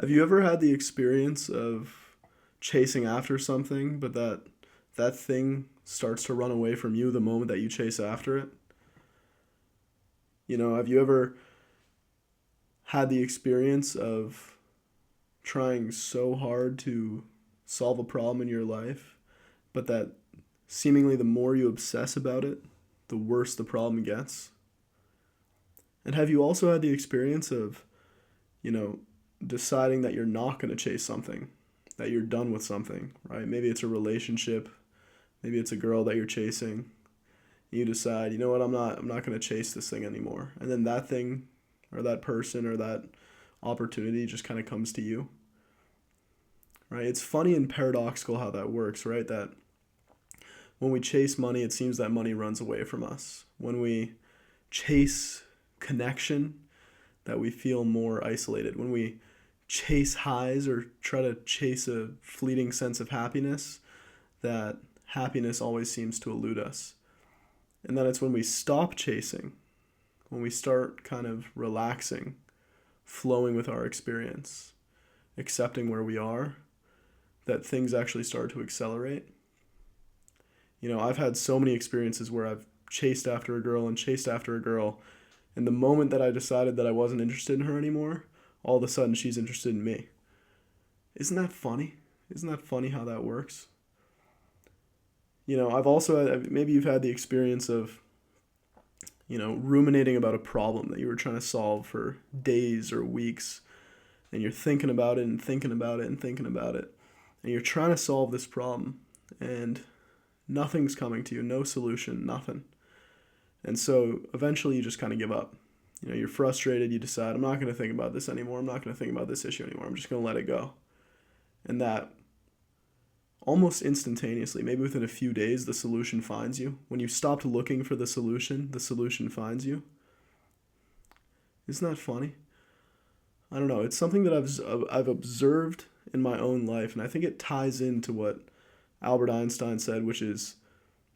Have you ever had the experience of chasing after something, but that thing starts to run away from you the moment that you chase after it? Have you ever had the experience of trying so hard to solve a problem in your life, but that seemingly the more you obsess about it, the worse the problem gets? And have you also had the experience of, you know, deciding that you're not going to chase something, that you're done with something, right? Maybe it's a relationship, maybe it's a girl that you're chasing. You decide, you know what, I'm not going to chase this thing anymore. And then that thing or that person or that opportunity just kind of comes to you, right? It's funny and paradoxical how that works, right? That when we chase money, it seems that money runs away from us. When we chase connection, that we feel more isolated. When we chase highs or try to chase a fleeting sense of happiness, that happiness always seems to elude us. And then it's when we stop chasing, when we start kind of relaxing, flowing with our experience, accepting where we are, that things actually start to accelerate. I've had so many experiences where I've chased after a girl and chased after a girl, and the moment that I decided that I wasn't interested in her anymore, all of a sudden she's interested in me. Isn't that funny? Isn't that funny how that works? I've also maybe you've had the experience of, ruminating about a problem that you were trying to solve for days or weeks, and you're thinking about it and thinking about it and thinking about it, and you're trying to solve this problem, and nothing's coming to you, no solution, nothing. And so eventually you just kind of give up. You're frustrated, you decide, I'm not going to think about this anymore, I'm not going to think about this issue anymore, I'm just going to let it go. And that almost instantaneously, maybe within a few days, the solution finds you. When you stopped looking for the solution finds you. Isn't that funny? I don't know. It's something that I've observed in my own life, and I think it ties into what Albert Einstein said, which is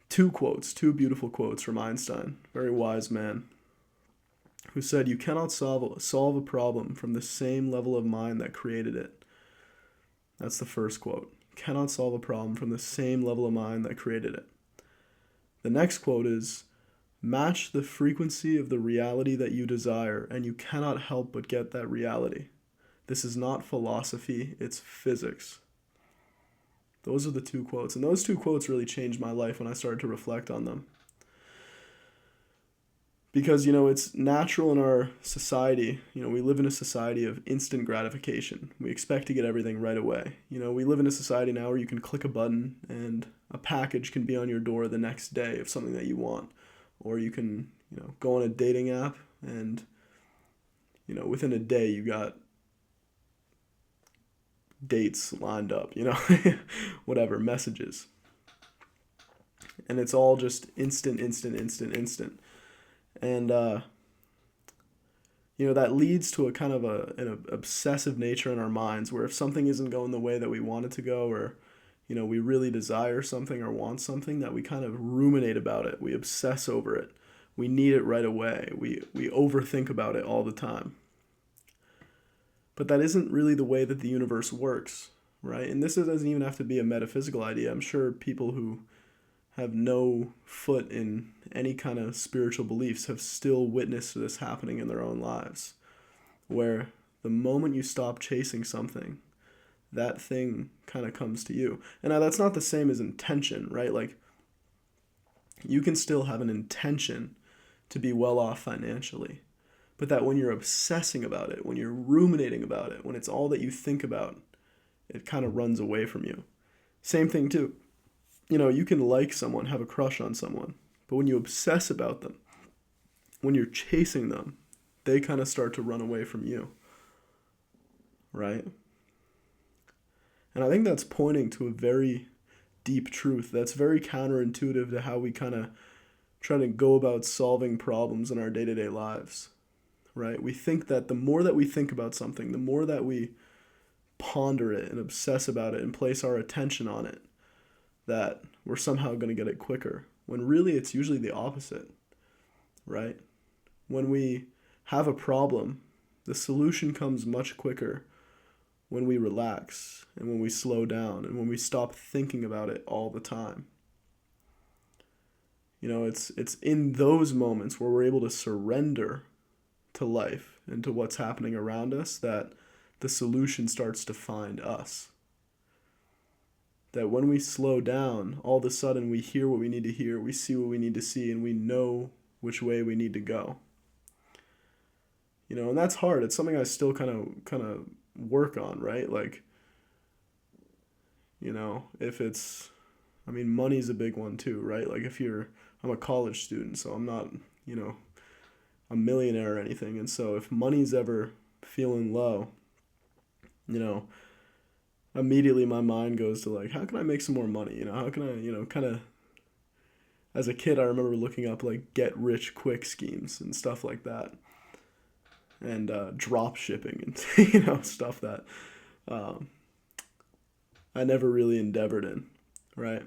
two beautiful quotes from Einstein, very wise man, who said, "You cannot solve a problem from the same level of mind that created it." That's the first quote. Cannot solve a problem from the same level of mind that created it. The next quote is, match the frequency of the reality that you desire, and you cannot help but get that reality. This is not philosophy, it's physics. Those are the two quotes, and those two quotes really changed my life when I started to reflect on them. Because, it's natural in our society. We live in a society of instant gratification. We expect to get everything right away. We live in a society now where you can click a button and a package can be on your door the next day of something that you want. Or you can, go on a dating app and, within a day you got dates lined up, whatever, messages. And it's all just instant, instant, instant, instant. And, that leads to a kind of an obsessive nature in our minds where if something isn't going the way that we want it to go, or, we really desire something or want something, that we kind of ruminate about it. We obsess over it. We need it right away. We overthink about it all the time. But that isn't really the way that the universe works, right? And this doesn't even have to be a metaphysical idea. I'm sure people who have no foot in any kind of spiritual beliefs have still witnessed this happening in their own lives, where the moment you stop chasing something, that thing kind of comes to you. And now that's not the same as intention, right? Like, you can still have an intention to be well off financially, but that when you're obsessing about it, when you're ruminating about it, when it's all that you think about, it kind of runs away from you. Same thing too. You can like someone, have a crush on someone, but when you obsess about them, when you're chasing them, they kind of start to run away from you, right? And I think that's pointing to a very deep truth that's very counterintuitive to how we kind of try to go about solving problems in our day-to-day lives, right? We think that the more that we think about something, the more that we ponder it and obsess about it and place our attention on it, that we're somehow going to get it quicker, when really it's usually the opposite, right? When we have a problem, the solution comes much quicker when we relax and when we slow down and when we stop thinking about it all the time. It's in those moments where we're able to surrender to life and to what's happening around us that the solution starts to find us. That when we slow down, all of a sudden we hear what we need to hear, we see what we need to see, and we know which way we need to go. And that's hard. It's something I still kind of work on, right? Like, if it's, money's a big one too, right? Like I'm a college student, so I'm not, a millionaire or anything. And so if money's ever feeling low, immediately my mind goes to like, how can I make some more money? How can I, kind of, as a kid, I remember looking up like get rich quick schemes and stuff like that. And drop shipping and, stuff that I never really endeavored in, right?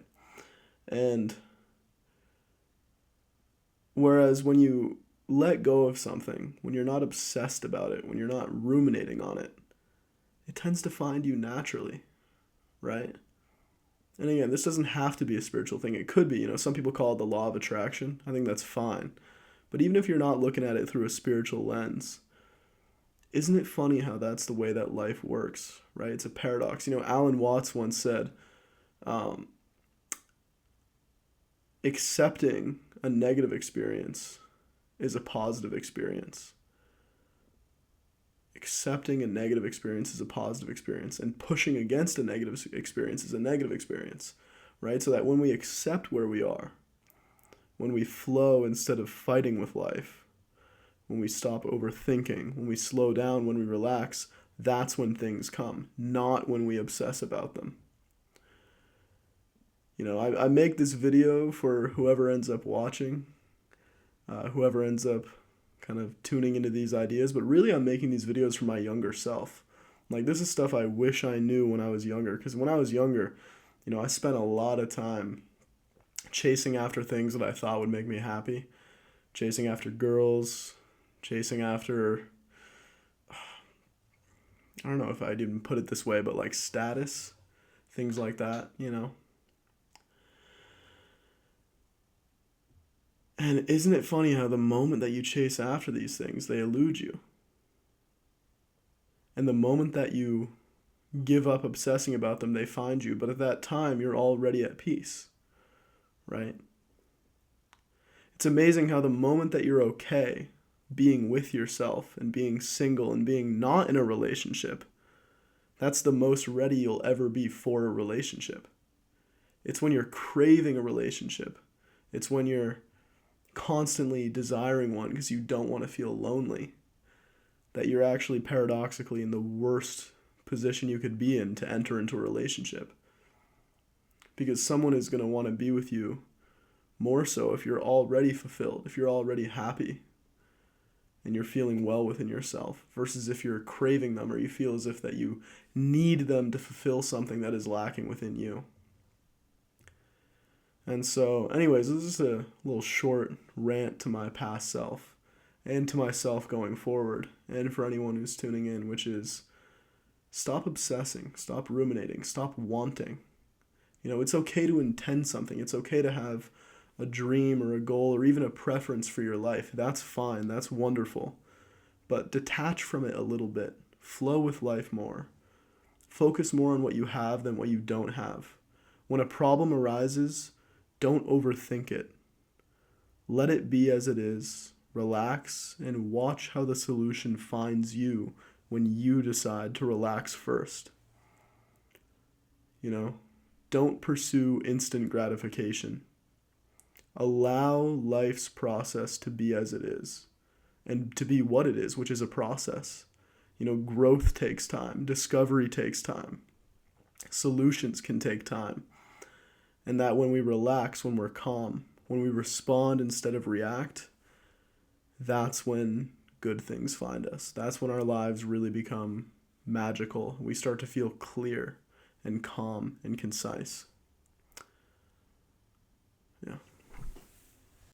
And whereas when you let go of something, when you're not obsessed about it, when you're not ruminating on it, it tends to find you naturally, right? And again, this doesn't have to be a spiritual thing. It could be, some people call it the law of attraction. I think that's fine. But even if you're not looking at it through a spiritual lens, isn't it funny how that's the way that life works, right? It's a paradox. Alan Watts once said, accepting a negative experience is a positive experience. Accepting a negative experience is a positive experience, and pushing against a negative experience is a negative experience, right? So that when we accept where we are, when we flow instead of fighting with life, when we stop overthinking, when we slow down, when we relax, that's when things come, not when we obsess about them. I make this video for whoever ends up watching, whoever ends up kind of tuning into these ideas, but really I'm making these videos for my younger self. Like, this is stuff I wish I knew when I was younger, because when I was younger, I spent a lot of time chasing after things that I thought would make me happy, chasing after girls, chasing after, I don't know if I'd even put it this way, but like status, things like that, And isn't it funny how the moment that you chase after these things, they elude you? And the moment that you give up obsessing about them, they find you. But at that time, you're already at peace, right? It's amazing how the moment that you're okay being with yourself and being single and being not in a relationship, that's the most ready you'll ever be for a relationship. It's when you're craving a relationship. It's when you're constantly desiring one because you don't want to feel lonely that you're actually paradoxically in the worst position you could be in to enter into a relationship. Because someone is going to want to be with you more so if you're already fulfilled, if you're already happy, and you're feeling well within yourself, versus if you're craving them or you feel as if that you need them to fulfill something that is lacking within you. And so, anyways, this is a little short rant to my past self and to myself going forward, and for anyone who's tuning in, which is stop obsessing, stop ruminating, stop wanting. It's okay to intend something. It's okay to have a dream or a goal or even a preference for your life. That's fine. That's wonderful. But detach from it a little bit. Flow with life more. Focus more on what you have than what you don't have. When a problem arises, don't overthink it. Let it be as it is. Relax and watch how the solution finds you when you decide to relax first. Don't pursue instant gratification. Allow life's process to be as it is and to be what it is, which is a process. Growth takes time. Discovery takes time. Solutions can take time. And that when we relax, when we're calm, when we respond instead of react, that's when good things find us. That's when our lives really become magical. We start to feel clear and calm and concise.